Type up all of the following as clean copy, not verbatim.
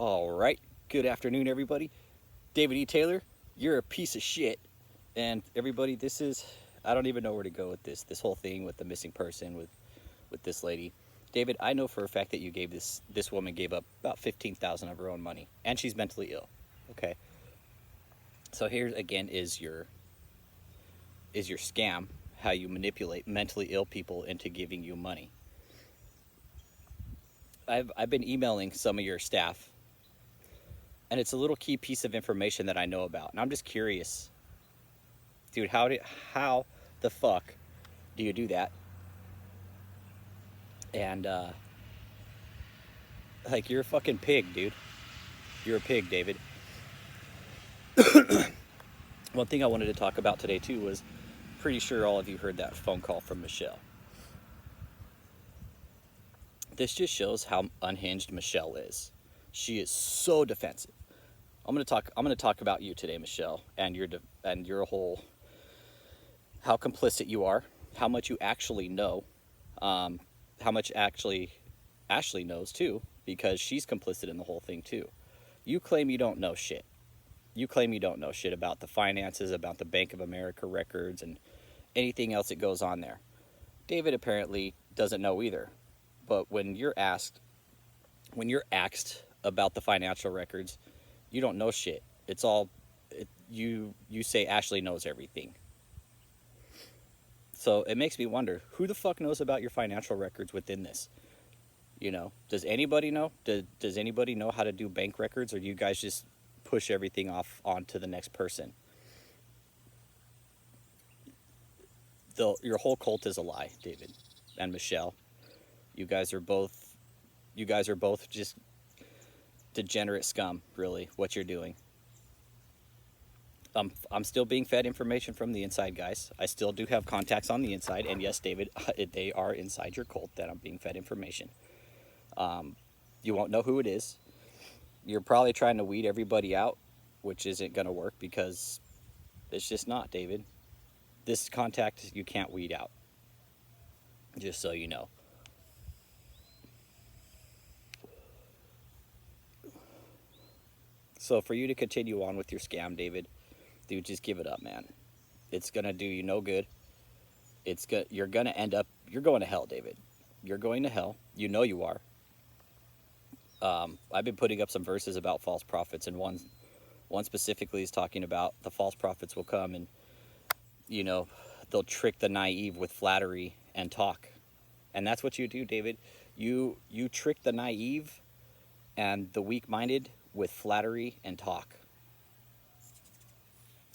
All right. Good afternoon, everybody. David E. Taylor, you're a piece of shit. And everybody, I don't even know where to go with this whole thing with the missing person with this lady. David, I know for a fact that you gave this woman gave up about 15,000 of her own money, and she's mentally ill. Okay. So here again is your scam, how you manipulate mentally ill people into giving you money. I've been emailing some of your staff, and it's a little key piece of information that I know about, and I'm just curious, dude. How the fuck do you do that? And like, you're a fucking pig, dude. You're a pig, David. One thing I wanted to talk about today too was, pretty sure all of you heard that phone call from Michelle. This just shows how unhinged Michelle is. She is so defensive. I'm gonna talk about you today, Michelle, and your whole, how complicit you are, how much you actually know, how much actually Ashley knows too, because she's complicit in the whole thing too. You claim you don't know shit. You claim you don't know shit about the finances, about the Bank of America records, and anything else that goes on there. David apparently doesn't know either. But when you're asked about the financial records, you don't know shit. You say Ashley knows everything. So it makes me wonder, who the fuck knows about your financial records within this? You know, does anybody know? Does anybody know how to do bank records, or do you guys just push everything off onto the next person? Your whole cult is a lie, David and Michelle. You guys are both just degenerate scum, really, what you're doing. I'm still being fed information from the inside, guys. I still do have contacts on the inside, and yes, David, they are inside your cult that I'm being fed information. You won't know who it is. You're probably trying to weed everybody out, which isn't going to work, because it's just not, David. This contact you can't weed out, just so you know. So for you to continue on with your scam, David, dude, just give it up, man. It's gonna do you no good. You're gonna end up, you're going to hell, David. You're going to hell. You know you are. I've been putting up some verses about false prophets, and one specifically is talking about the false prophets will come and, you know, they'll trick the naive with flattery and talk. And that's what you do, David. You trick the naive and the weak-minded with flattery and talk.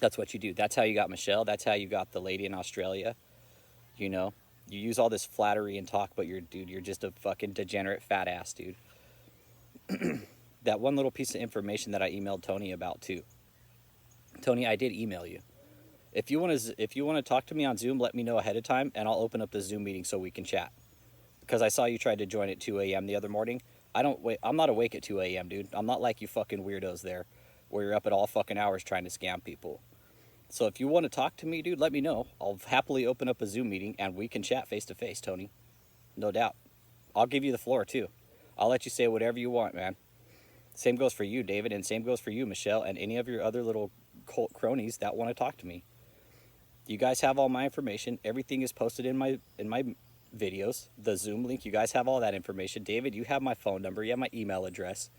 That's what you do. That's how you got Michelle. That's how you got the lady in Australia. You know, you use all this flattery and talk, but you're just a fucking degenerate fat ass, dude. That one little piece of information that I emailed Tony about too. Tony, I did email you. If you want to talk to me on Zoom, let me know ahead of time, and I'll open up the Zoom meeting so we can chat. Because I saw you tried to join at 2 a.m. the other morning. I'm not awake at 2 a.m., dude. I'm not like you fucking weirdos there, where you're up at all fucking hours trying to scam people. So if you want to talk to me, dude, let me know. I'll happily open up a Zoom meeting, and we can chat face to face, Tony. No doubt. I'll give you the floor, too. I'll let you say whatever you want, man. Same goes for you, David, and same goes for you, Michelle, and any of your other little cult cronies that want to talk to me. You guys have all my information. Everything is posted in my videos. The Zoom link, you guys have all that information. David, you have my phone number. You have my email address.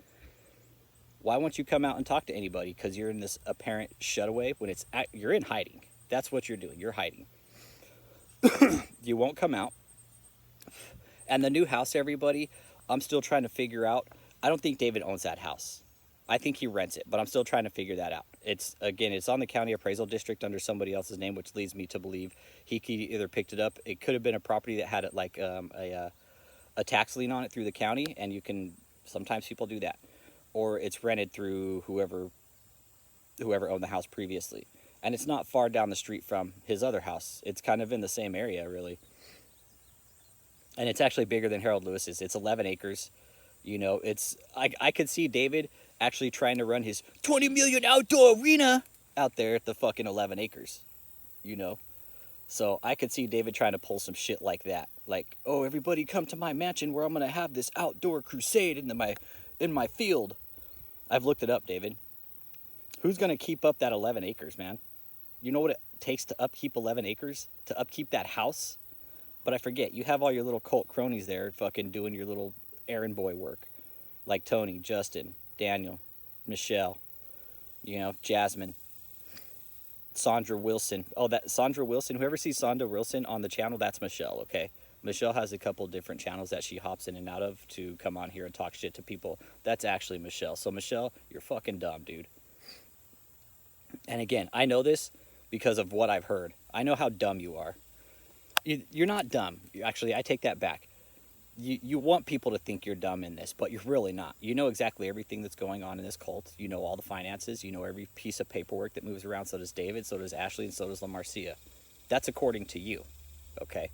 Why won't you come out and talk to anybody? Because you're in this apparent shutaway when you're in hiding. That's what you're doing. You're hiding. You won't come out. And the new house, everybody, I'm still trying to figure out. I don't think David owns that house. I think he rents it, but I'm still trying to figure that out. It's on the county appraisal district under somebody else's name, which leads me to believe he either picked it up. It could have been a property that had it like a tax lien on it through the county, and sometimes people do that, or it's rented through whoever owned the house previously. And it's not far down the street from his other house. It's kind of in the same area, really. And it's actually bigger than Harold Lewis's. It's 11 acres. You know, I could see David actually trying to run his 20 million outdoor arena out there at the fucking 11 acres, you know? So I could see David trying to pull some shit like that. Like, oh, everybody come to my mansion where I'm going to have this outdoor crusade in my field. I've looked it up, David. Who's going to keep up that 11 acres, man? You know what it takes to upkeep 11 acres? To upkeep that house? But I forget, you have all your little cult cronies there fucking doing your little errand boy work. Like Tony, Justin, Daniel, Michelle, you know, Jasmine, Sandra Wilson. Oh, that Sandra Wilson. Whoever sees Sandra Wilson on the channel, that's Michelle, okay? Michelle has a couple different channels that she hops in and out of to come on here and talk shit to people. That's actually Michelle. So, Michelle, you're fucking dumb, dude. And again, I know this because of what I've heard. I know how dumb you are. You're not dumb. Actually, I take that back. You want people to think you're dumb in this, but you're really not. You know exactly everything that's going on in this cult. You know all the finances. You know every piece of paperwork that moves around. So does David, so does Ashley, and so does La Marcia. That's according to you, okay?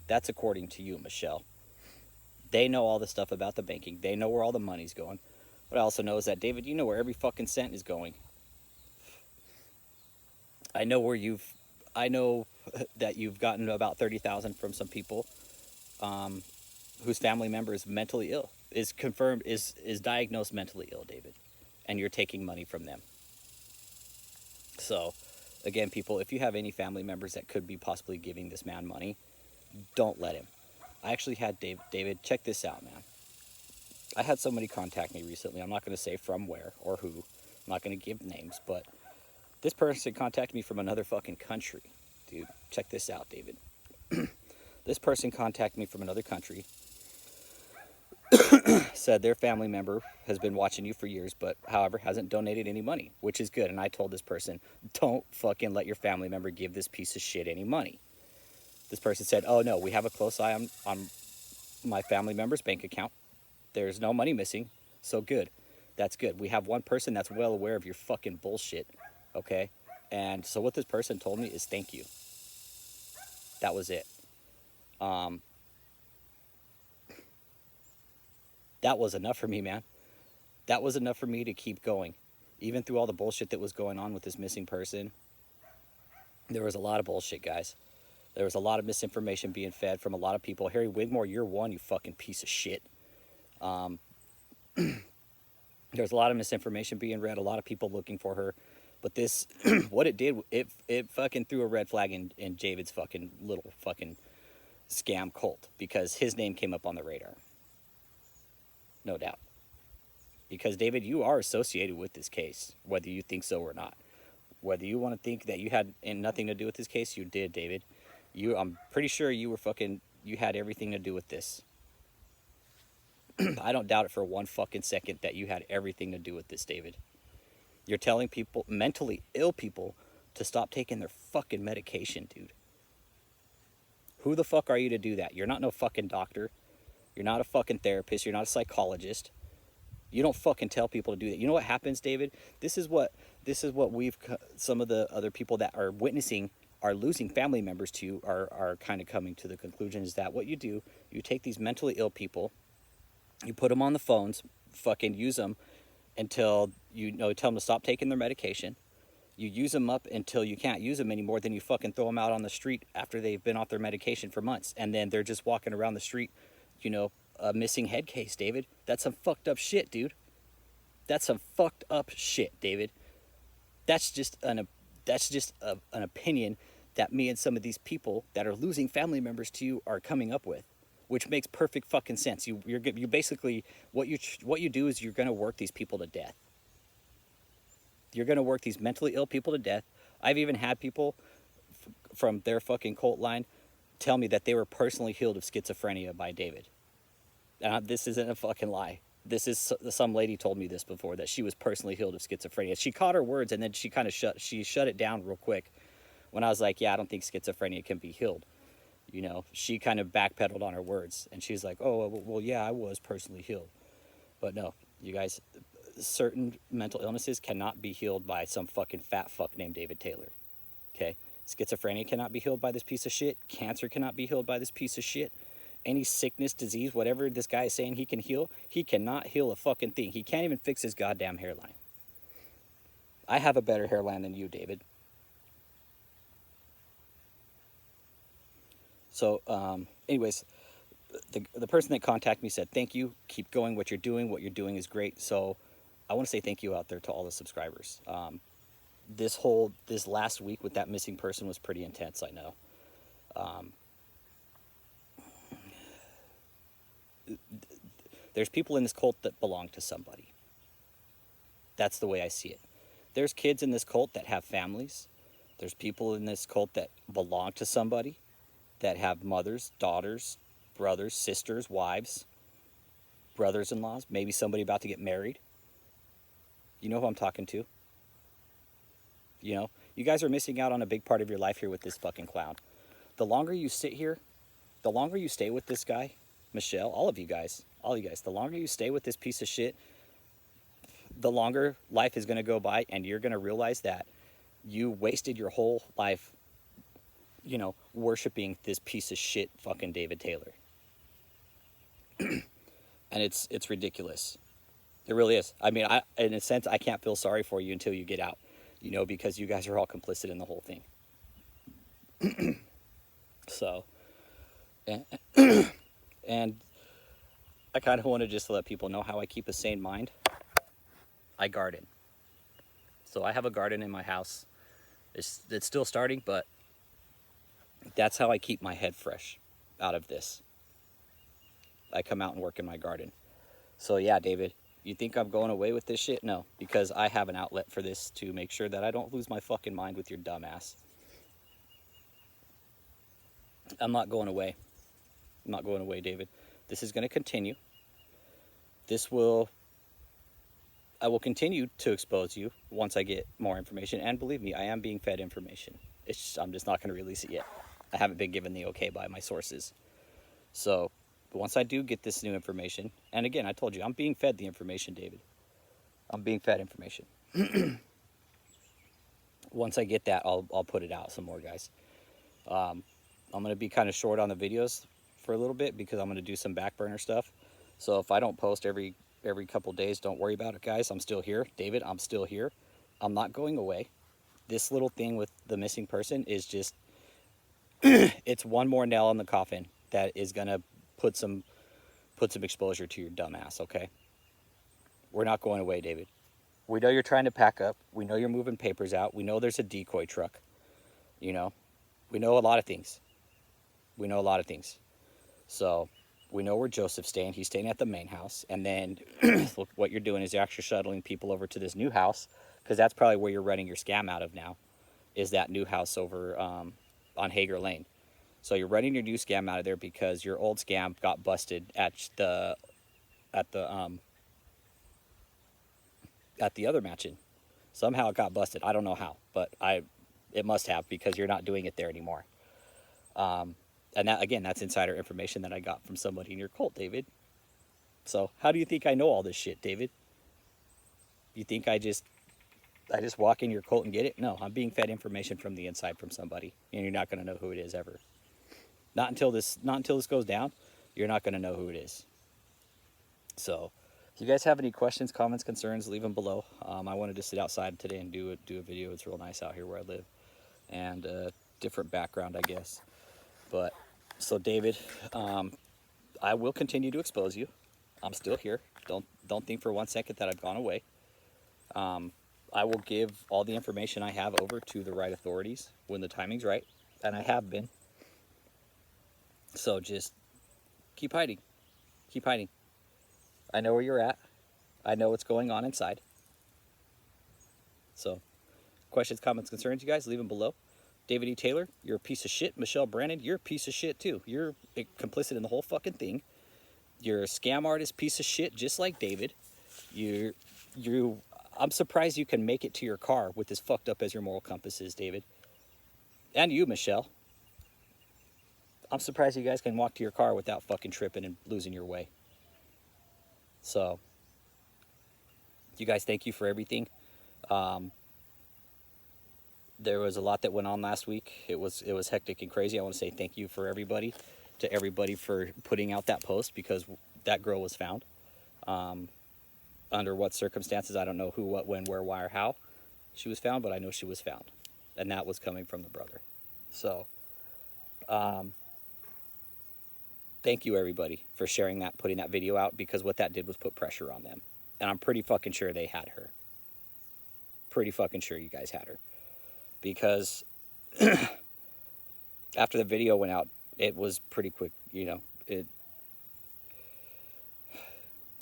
That's according to you, Michelle. They know all the stuff about the banking. They know where all the money's going. What I also know is that, David, you know where every fucking cent is going. I know that you've gotten about 30,000 from some people whose family member is mentally ill, is confirmed, is diagnosed mentally ill, David, and you're taking money from them. So, again, people, if you have any family members that could be possibly giving this man money, don't let him. I actually had David, check this out, man. I had somebody contact me recently. I'm not going to say from where or who. I'm not going to give names, but this person contacted me from another fucking country. Dude, check this out, David. This person contacted me from another country, said their family member has been watching you for years, but however hasn't donated any money, which is good. And I told this person, don't fucking let your family member give this piece of shit any money. This person said, oh no, we have a close eye on my family member's bank account. There's no money missing, so good. That's good. We have one person that's well aware of your fucking bullshit, okay? And so what this person told me is thank you. That was it. That was enough for me, man. That was enough for me to keep going. Even through all the bullshit that was going on with this missing person, there was a lot of bullshit, guys. There was a lot of misinformation being fed from a lot of people. Harry Wigmore, you're one, you fucking piece of shit. There's a lot of misinformation being read, a lot of people looking for her. But this, what it did, it fucking threw a red flag in David's fucking little fucking scam cult. Because his name came up on the radar. No doubt. Because, David, you are associated with this case, whether you think so or not. Whether you want to think that you had nothing to do with this case, you did, David. I'm pretty sure you had everything to do with this. I don't doubt it for one fucking second that you had everything to do with this, David. You're telling people, mentally ill people, to stop taking their fucking medication, dude. Who the fuck are you to do that? You're not no fucking doctor. You're not a fucking therapist. You're not a psychologist. You don't fucking tell people to do that. You know what happens, David? This is what some of the other people that are witnessing are losing family members to are kind of coming to the conclusion is that what you do, you take these mentally ill people, you put them on the phones, fucking use them until tell them to stop taking their medication. You use them up until you can't use them anymore. Then you fucking throw them out on the street after they've been off their medication for months. And then they're just walking around the street, a missing head case, David. That's some fucked up shit, dude. That's some fucked up shit, David. That's just an opinion that me and some of these people that are losing family members to you are coming up with, which makes perfect fucking sense. You basically, what you do is you're going to work these people to death. You're going to work these mentally ill people to death. I've even had people from their fucking cult line tell me that they were personally healed of schizophrenia by David. And this isn't a fucking lie. This is some lady told me this before, that she was personally healed of schizophrenia. She caught her words and then she kind of shut it down real quick when I was like, yeah, I don't think schizophrenia can be healed. She kind of backpedaled on her words and she's like, oh, well, yeah, I was personally healed. But no, you guys, certain mental illnesses cannot be healed by some fucking fat fuck named David Taylor. Okay? Schizophrenia cannot be healed by this piece of shit. Cancer cannot be healed by this piece of shit. Any sickness, disease, whatever this guy is saying he can heal, he cannot heal a fucking thing. He can't even fix his goddamn hairline. I have a better hairline than you, David. So, anyways, the person that contacted me said, thank you, keep going what you're doing is great. So, I want to say thank you out there to all the subscribers. This last week with that missing person was pretty intense, I know. There's people in this cult that belong to somebody. That's the way I see it. There's kids in this cult that have families. There's people in this cult that belong to somebody, that have mothers, daughters, brothers, sisters, wives, brothers-in-laws, maybe somebody about to get married. You know who I'm talking to? You know, you guys are missing out on a big part of your life here with this fucking clown. The longer you sit here, the longer you stay with this guy, Michelle, all you guys, the longer you stay with this piece of shit, the longer life is going to go by, and you're going to realize that you wasted your whole life, you know, worshiping this piece of shit fucking David Taylor. And it's ridiculous. It really is. I mean, in a sense, I can't feel sorry for you until you get out, you know, because you guys are all complicit in the whole thing. So, and I kind of want to just let people know how I keep a sane mind. I garden. So I have a garden in my house. It's still starting, but that's how I keep my head fresh out of this. I come out and work in my garden. So yeah, David, you think I'm going away with this shit? No, because I have an outlet for this to make sure that I don't lose my fucking mind with your dumb ass. I'm not going away. I'm not going away, David. This is going to continue. I will continue to expose you once I get more information. And believe me, I am being fed information. I'm just not going to release it yet. I haven't been given the okay by my sources. So once I do get this new information, and again, I told you, I'm being fed the information, David. I'm being fed information. Once I get that, I'll put it out some more, guys. I'm going to be kind of short on the videos for a little bit because I'm going to do some back burner stuff. So if I don't post every couple days, don't worry about it, guys. I'm still here. David, I'm still here. I'm not going away. This little thing with the missing person is just, it's one more nail in the coffin that is going to put some exposure to your dumb ass, okay? We're not going away, David. We know you're trying to pack up. We know you're moving papers out. We know there's a decoy truck. You know, we know a lot of things. So we know where Joseph's staying. He's staying at the main house. And then look, what you're doing is you're actually shuttling people over to this new house, because that's probably where you're running your scam out of now, is that new house over on Hager Lane. So you're running your new scam out of there because your old scam got busted at the other mansion. Somehow it got busted. I don't know how, but it must have, because you're not doing it there anymore. And that, again, that's insider information that I got from somebody in your cult, David. So how do you think I know all this shit, David? You think I just walk in your cult and get it? No, I'm being fed information from the inside from somebody, and you're not going to know who it is ever. Not until this goes down, you're not going to know who it is. So if you guys have any questions, comments, concerns, leave them below. I wanted to sit outside today and do a video. It's real nice out here where I live, and different background, I guess. But so David, I will continue to expose you. I'm still here. Don't think for 1 second that I've gone away. I will give all the information I have over to the right authorities when the timing's right, and I have been. So just keep hiding. Keep hiding. I know where you're at. I know what's going on inside. So questions, comments, concerns, you guys, leave them below. David E. Taylor, you're a piece of shit. Michelle Brannon, you're a piece of shit too. You're complicit in the whole fucking thing. You're a scam artist piece of shit, just like David. I'm surprised you can make it to your car with as fucked up as your moral compass is, David. And you, Michelle. I'm surprised you guys can walk to your car without fucking tripping and losing your way. So, you guys, thank you for everything. There was a lot that went on last week. It was hectic and crazy. I want to say thank you to everybody for putting out that post, because that girl was found. Under what circumstances, I don't know who, what, when, where, why, or how she was found, but I know she was found. And that was coming from the brother. So, thank you, everybody, for sharing that, putting that video out, because what that did was put pressure on them. And I'm pretty fucking sure they had her. Pretty fucking sure you guys had her. Because after the video went out, it was pretty quick, you know.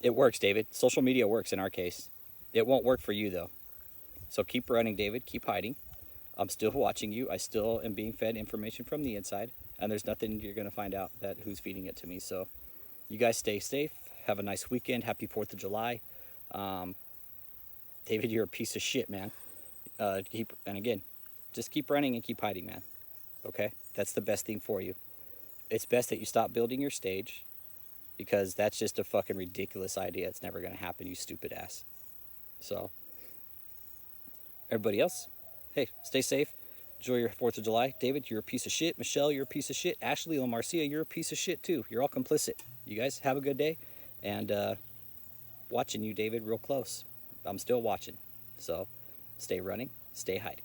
It works, David. Social media works in our case. It won't work for you, though. So keep running, David. Keep hiding. I'm still watching you. I still am being fed information from the inside. And there's nothing you're going to find out that who's feeding it to me. So you guys stay safe. Have a nice weekend. Happy 4th of July. David, you're a piece of shit, man. And again, just keep running and keep hiding, man. Okay? That's the best thing for you. It's best that you stop building your stage, because that's just a fucking ridiculous idea. It's never going to happen, you stupid ass. So, everybody else, hey, stay safe. Enjoy your 4th of July. David, you're a piece of shit. Michelle, you're a piece of shit. Ashley LaMarcia, you're a piece of shit too. You're all complicit. You guys have a good day. And watching you, David, real close. I'm still watching. So, stay running, stay hiding.